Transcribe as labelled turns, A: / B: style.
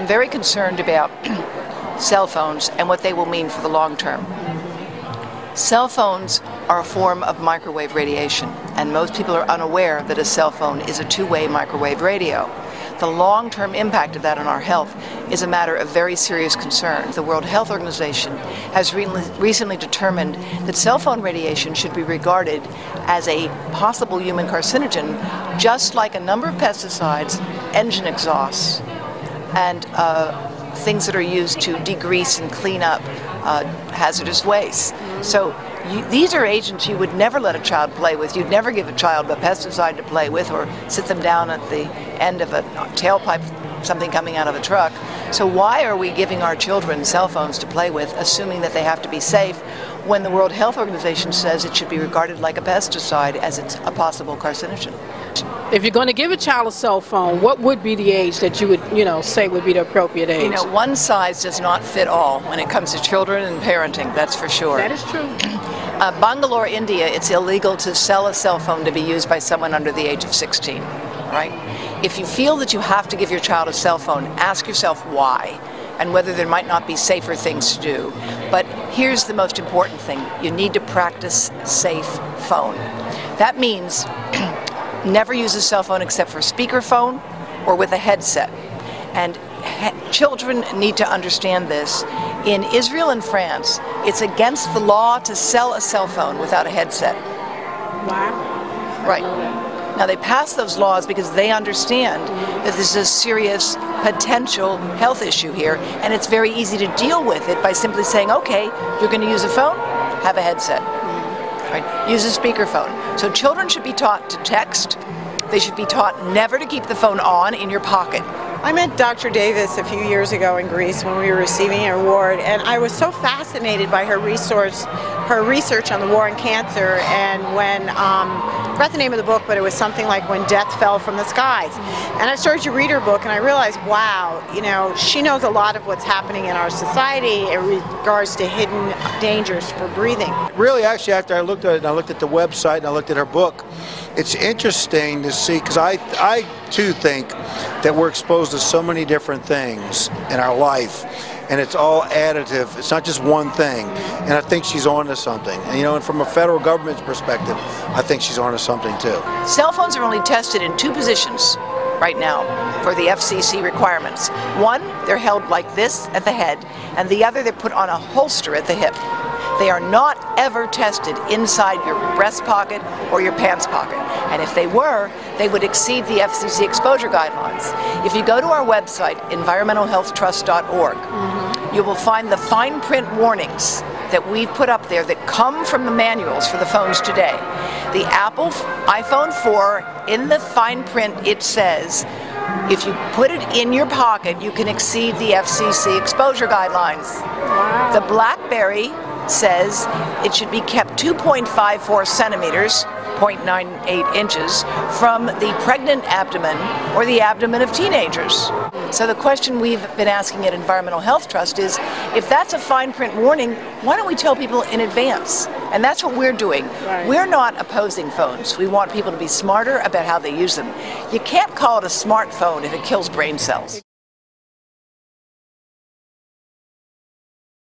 A: I'm very concerned about cell phones and what they will mean for the long term. Cell phones are a form of microwave radiation, and most people are unaware that a cell phone is a two-way microwave radio. The long-term impact of that on our health is a matter of very serious concern. The World Health Organization has recently determined that cell phone radiation should be regarded as a possible human carcinogen, just like a number of pesticides, engine exhausts, and things that are used to degrease and clean up hazardous waste. So these are agents you would never let a child play with. You'd never give a child a pesticide to play with or sit them down at the end of a tailpipe, something coming out of a truck. So why are we giving our children cell phones to play with, assuming that they have to be safe, when the World Health Organization says it should be regarded like a pesticide as it's a possible carcinogen?
B: If you're going to give a child a cell phone, what would be the age that you would, say would be the appropriate age?
A: One size does not fit all when it comes to children and parenting, that's for sure.
B: That is true.
A: Bangalore, India, it's illegal to sell a cell phone to be used by someone under the age of 16, right? If you feel that you have to give your child a cell phone, ask yourself why, and whether there might not be safer things to do. But here's the most important thing. You need to practice safe phone. That means never use a cell phone except for speakerphone or with a headset. And children need to understand this. In Israel and France, it's against the law to sell a cell phone without a headset.
B: Wow.
A: Right. Now, they pass those laws because they understand that this is a serious potential health issue here, and it's very easy to deal with it by simply saying, okay, you're going to use a phone, have a headset. Right? Use a speakerphone. So children should be taught to text. They should be taught never to keep the phone on in your pocket.
C: I met Dr. Davis a few years ago in Greece when we were receiving an award, and I was so fascinated by her research on the war on cancer, and when, I forgot the name of the book, but it was something like When Death Fell from the Skies. And I started to read her book, and I realized, wow, she knows a lot of what's happening in our society in regards to hidden dangers for breathing.
D: Really, actually, after I looked at it, and I looked at the website, and I looked at her book, it's interesting to see, because I too think that we're exposed to so many different things in our life, and it's all additive. It's not just one thing, and I think she's on to something. And and from a federal government's perspective, I think she's on to something too.
A: Cell phones are only tested in two positions right now for the FCC requirements. One, they're held like this at the head, and the other, they're put on a holster at the hip. They are not ever tested inside your breast pocket or your pants pocket. And if they were, they would exceed the FCC exposure guidelines. If you go to our website, environmentalhealthtrust.org, you will find the fine print warnings that we've put up there that come from the manuals for the phones today. The Apple iPhone 4, in the fine print, it says, if you put it in your pocket, you can exceed the FCC exposure guidelines.
B: Wow.
A: The BlackBerry says it should be kept 2.54 centimeters, 0.98 inches, from the pregnant abdomen or the abdomen of teenagers. So the question we've been asking at Environmental Health Trust is, if that's a fine print warning, why don't we tell people in advance? And that's what we're doing.
B: Right.
A: We're not opposing phones. We want people to be smarter about how they use them. You can't call it a smartphone if it kills brain cells.